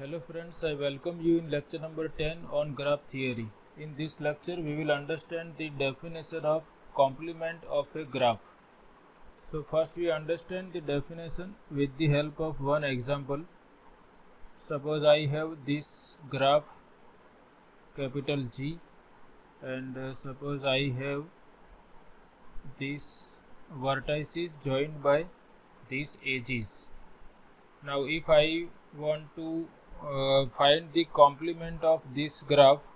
Hello friends, I welcome you in lecture number 10 on graph theory. In this lecture, we will understand the definition of complement of a graph. So first we understand the definition with the help of one example. Suppose I have this graph capital G and suppose I have these vertices joined by these edges. Now if I want to find the complement of this graph,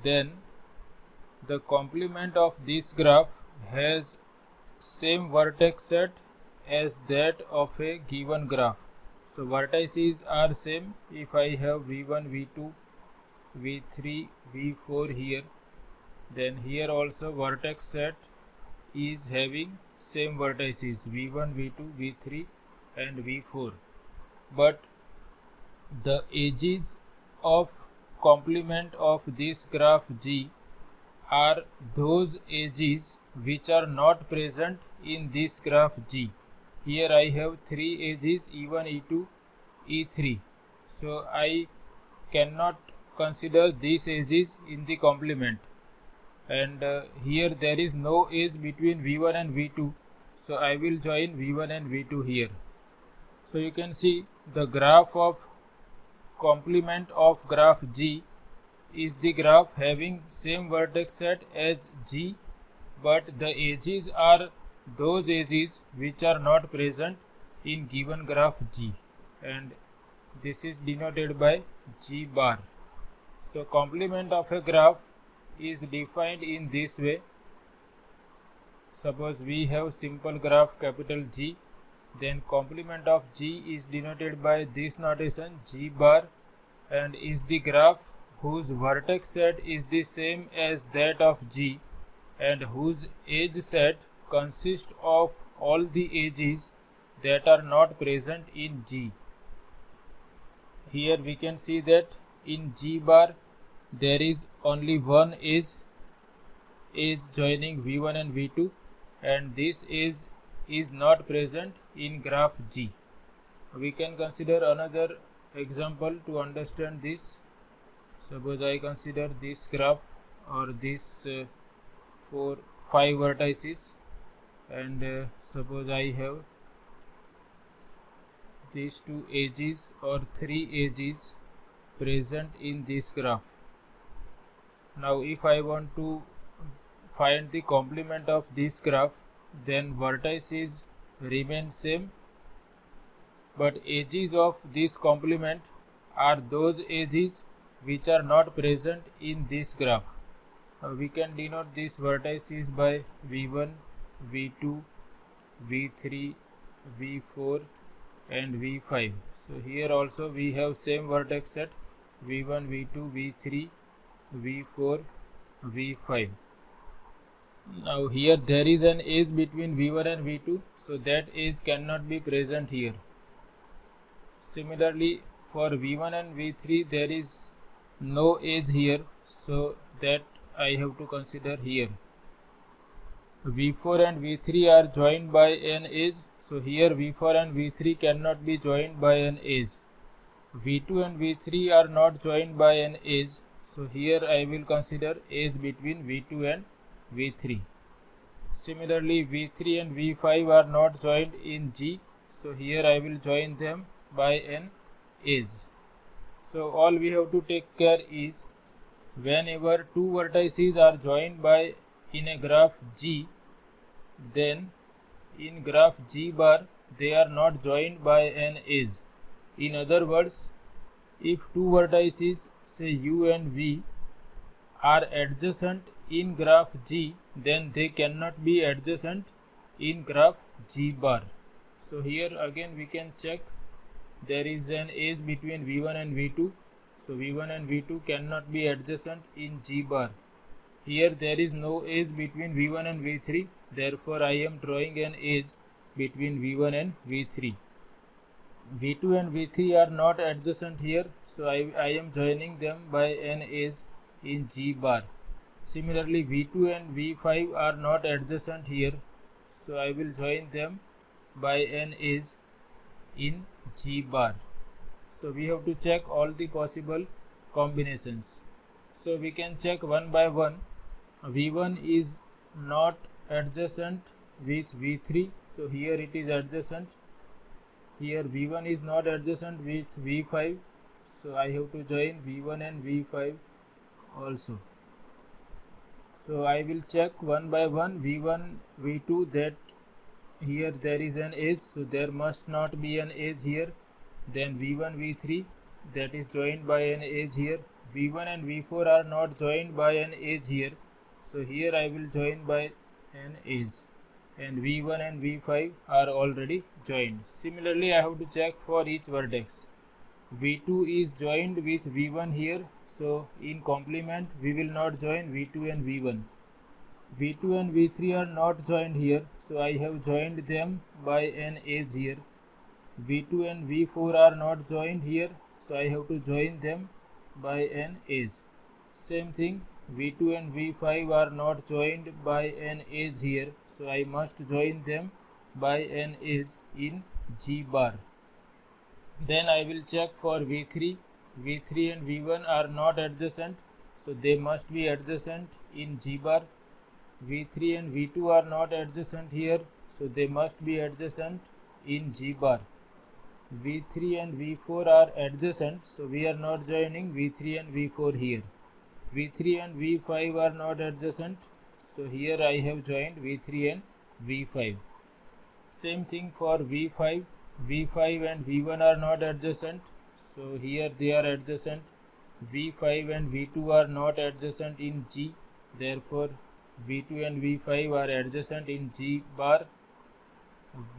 then the complement of this graph has same vertex set as that of a given graph. So vertices are same. If I have v1, v2, v3, v4 here, then here also vertex set is having same vertices v1, v2, v3 and v4. But the edges of complement of this graph G are those edges which are not present in this graph G. Here I have three edges E1, E2, E3. So I cannot consider these edges in the complement. And here there is no edge between V1 and V2. So I will join V1 and V2 here. So you can see the graph of complement of graph G is the graph having same vertex set as G, but the edges are those edges which are not present in given graph G, and this is denoted by G bar. So complement of a graph is defined in this way. Suppose we have simple graph capital G, then complement of G is denoted by this notation G bar, and is the graph whose vertex set is the same as that of G and whose edge set consists of all the edges that are not present in G. Here we can see that in G bar there is only one edge joining V1 and V2, and this edge is not present in graph G. We can consider another example to understand this. Suppose I consider this graph or this 5 vertices, and suppose I have these two edges or 3 edges present in this graph. Now if I want to find the complement of this graph, then vertices remain same, but edges of this complement are those edges which are not present in this graph. We can denote these vertices by V1, V2, V3, V4 and V5. So here also we have same vertex set V1, V2, V3, V4, V5. Now here there is an edge between V1 and V2, so that edge cannot be present here. Similarly for V1 and V3 there is no edge here, so that I have to consider here. V4 and V3 are joined by an edge, so here V4 and V3 cannot be joined by an edge. V2 and V3 are not joined by an edge, so here I will consider edge between V2 and V3. Similarly V3 and V5 are not joined in G, so here I will join them by an edge. So all we have to take care is whenever two vertices are joined by in a graph G, then in graph G bar they are not joined by an edge. In other words, if two vertices say U and V are adjacent in graph G, then they cannot be adjacent in graph G bar. So here again we can check there is an edge between V1 and V2, so V1 and V2 cannot be adjacent in G bar. Here there is no edge between V1 and V3, therefore I am drawing an edge between V1 and V3. V2 and V3 are not adjacent here, so I am joining them by an edge in G bar. Similarly V2 and V5 are not adjacent here, so I will join them by an edge in G bar. So we have to check all the possible combinations. So we can check one by one. V1 is not adjacent with V3, so here it is adjacent. Here V1 is not adjacent with V5, so I have to join V1 and V5 also. So I will check one by one. V1, V2, that here there is an edge, so there must not be an edge here. Then V1, V3, that is joined by an edge here. V1 and V4 are not joined by an edge here, so here I will join by an edge. And V1 and V5 are already joined. Similarly, I have to check for each vertex. V2 is joined with V1 here, so in complement we will not join V2 and V1. V2 and V3 are not joined here, so I have joined them by an edge here. V2 and V4 are not joined here, so I have to join them by an edge. Same thing, V2 and V5 are not joined by an edge here, so I must join them by an edge in G bar. Then I will check for V3. V3 and V1 are not adjacent, so they must be adjacent in G bar. V3 and V2 are not adjacent here, so they must be adjacent in G bar. V3 and V4 are adjacent, so we are not joining V3 and V4 here. V3 and V5 are not adjacent, so here I have joined V3 and V5. Same thing for V5. V5 and V1 are not adjacent, so here they are adjacent. V5 and V2 are not adjacent in G, therefore V2 and V5 are adjacent in G bar.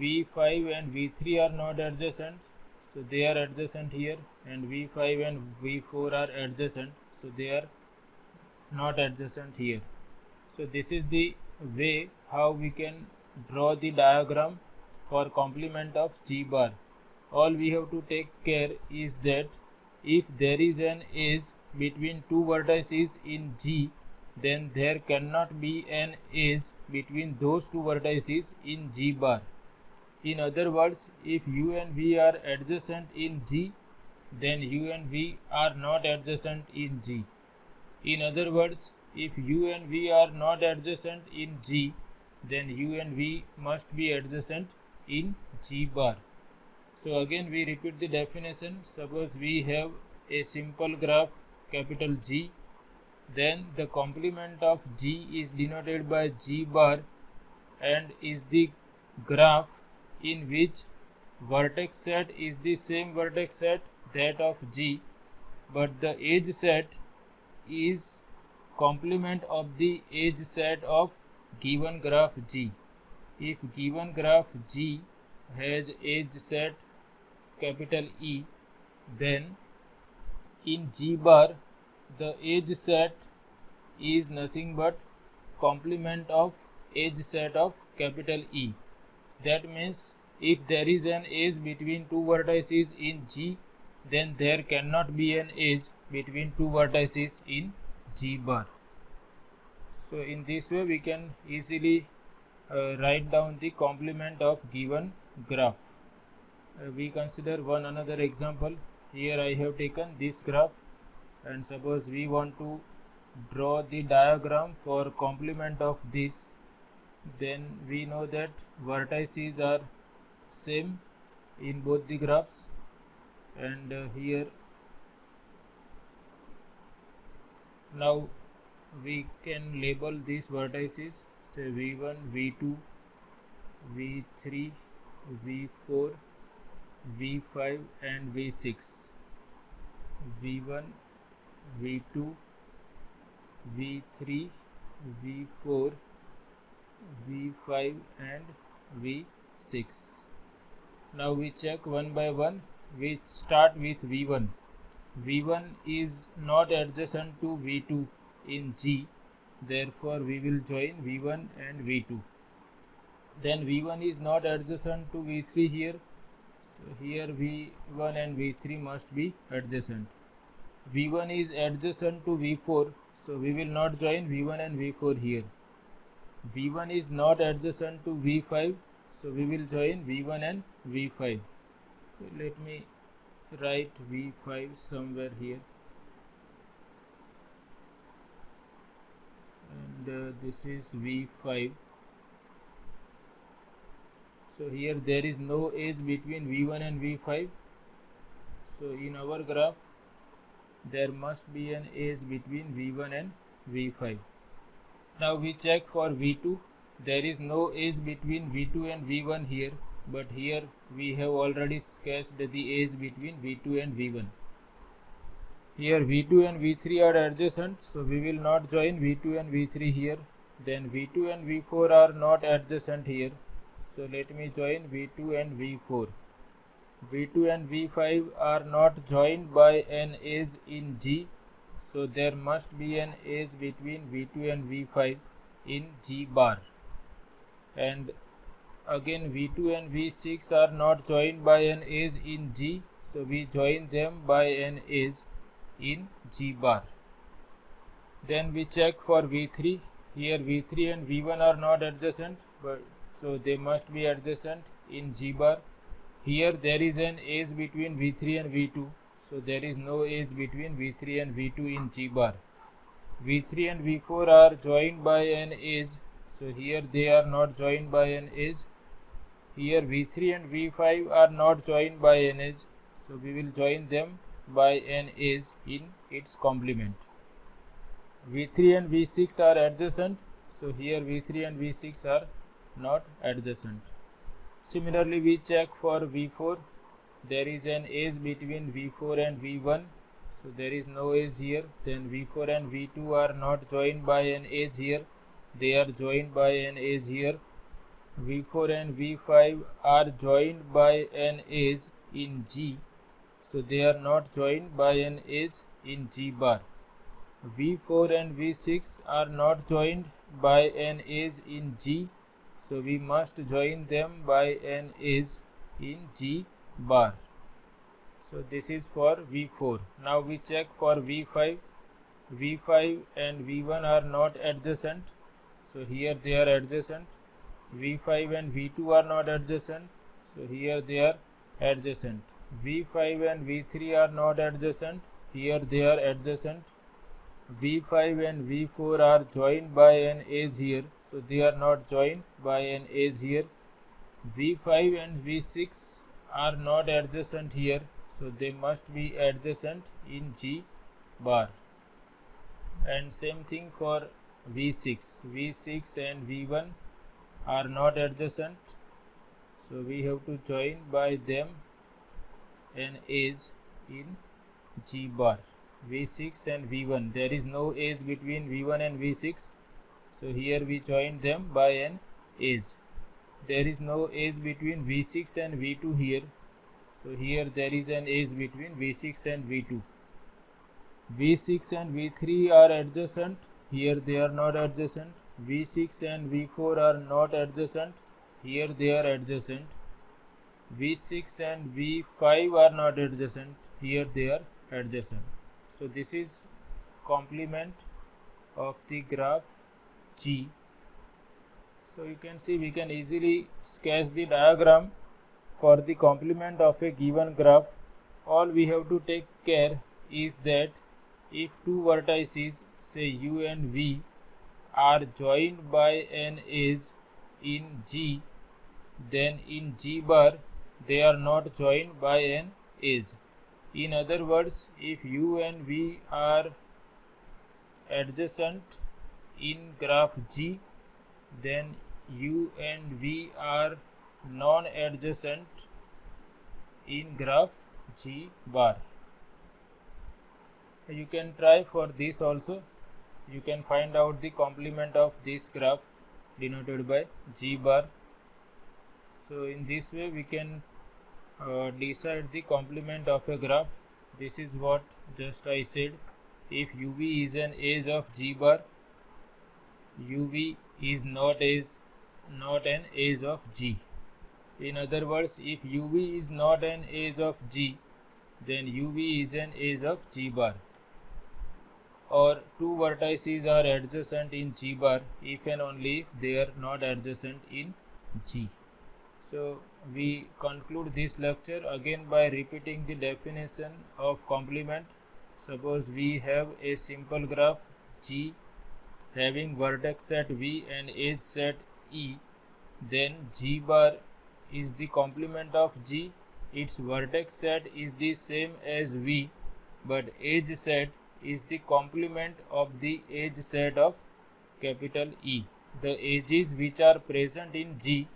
V5 and V3 are not adjacent, so they are adjacent here, and V5 and V4 are adjacent, so they are not adjacent here. So this is the way how we can draw the diagram for complement of G bar. All we have to take care is that if there is an edge between two vertices in G, then there cannot be an edge between those two vertices in G bar. In other words, if U and V are adjacent in G, then U and V are not adjacent in G. In other words, if U and V are not adjacent in G, then U and V must be adjacent in G bar. So again we repeat the definition. Suppose we have a simple graph capital G, then the complement of G is denoted by G bar and is the graph in which vertex set is the same vertex set that of G, but the edge set is complement of the edge set of given graph G. If given graph G has edge set capital E, then in G bar the edge set is nothing but complement of edge set of capital E. That means if there is an edge between two vertices in G, then there cannot be an edge between two vertices in G bar. So in this way we can easily write down the complement of given graph. We consider one another example. Here I have taken this graph, and suppose we want to draw the diagram for complement of this, then we know that vertices are same in both the graphs, and here now we can label these vertices, say V1, V2, V3, V4, V5 and V6. V1, V2, V3, V4, V5 and V6. Now we check one by one. We start with V1. V1 is not adjacent to V2 in G, therefore we will join V1 and V2. Then V1 is not adjacent to V3 here, so here V1 and V3 must be adjacent. V1 is adjacent to V4, so we will not join V1 and V4 here. V1 is not adjacent to V5, so we will join V1 and V5. Okay, let me write v5 somewhere here, and this is v5. So here there is no edge between v1 and v5. So in our graph there must be an edge between v1 and v5. Now we check for v2. There is no edge between v2 and v1 here, but here we have already sketched the edge between v2 and v1. Here v2 and v3 are adjacent, so we will not join v2 and v3 here. Then v2 and v4 are not adjacent here, so let me join v2 and v4. v2 and v5 are not joined by an edge in G, so there must be an edge between v2 and v5 in G bar. And again v2 and v6 are not joined by an edge in G, so we join them by an edge in G bar. Then we check for v3. Here v3 and v1 are not adjacent, but so they must be adjacent in G bar. Here there is an edge between v3 and v2, so there is no edge between v3 and v2 in G bar. v3 and v4 are joined by an edge, so here they are not joined by an edge. Here v3 and v5 are not joined by an edge, so we will join them by an edge in its complement. v3 and v6 are adjacent, so here v3 and v6 are not adjacent. Similarly, we check for v4. There is an edge between v4 and v1, so there is no edge here. Then v4 and v2 are not joined by an edge here, they are joined by an edge here. v4 and v5 are joined by an edge in G, so they are not joined by an edge in G bar. v4 and v6 are not joined by an edge in G, so we must join them by an edge in G bar. So this is for v4. Now we check for v5. v5 and v1 are not adjacent, so here they are adjacent. v5 and v2 are not adjacent, so here they are adjacent. v5 and v3 are not adjacent, here they are adjacent. v5 and v4 are joined by an edge here, so they are not joined by an edge here. v5 and v6 are not adjacent here, so they must be adjacent in G bar. And same thing for v6. v6 and v1 are not adjacent, so we have to join by them an edge in G bar. v6 and v1, there is no edge between v1 and v6, so here we join them by an edge. There is no edge between v6 and v2 here, so here there is an edge between v6 and v2. v6 and v3 are adjacent, here they are not adjacent. v6 and v4 are not adjacent, here they are adjacent. v6 and v5 are not adjacent, here they are adjacent. So this is complement of the graph G. So you can see we can easily sketch the diagram for the complement of a given graph. All we have to take care is that if two vertices, say u and v, are joined by an edge in G, then in G bar they are not joined by an edge. In other words, if u and v are adjacent in graph G, then u and v are non-adjacent in graph G bar. You can try for this also. You can find out the complement of this graph denoted by G bar. So in this way we can decide the complement of a graph. This is what just I said. If uv is an edge of G bar, uv is not an edge of G. In other words, if uv is not an edge of G, then uv is an edge of G bar. Or two vertices are adjacent in G bar if and only if they are not adjacent in G. So we conclude this lecture again by repeating the definition of complement. Suppose we have a simple graph G having vertex set V and edge set E, then G bar is the complement of G. Its vertex set is the same as V, but edge set is the complement of the edge set of capital E. The edges which are present in G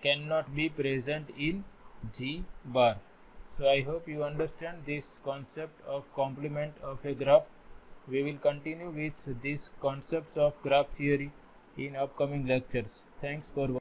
cannot be present in G bar. So I hope you understand this concept of complement of a graph. We will continue with these concepts of graph theory in upcoming lectures. Thanks for watching.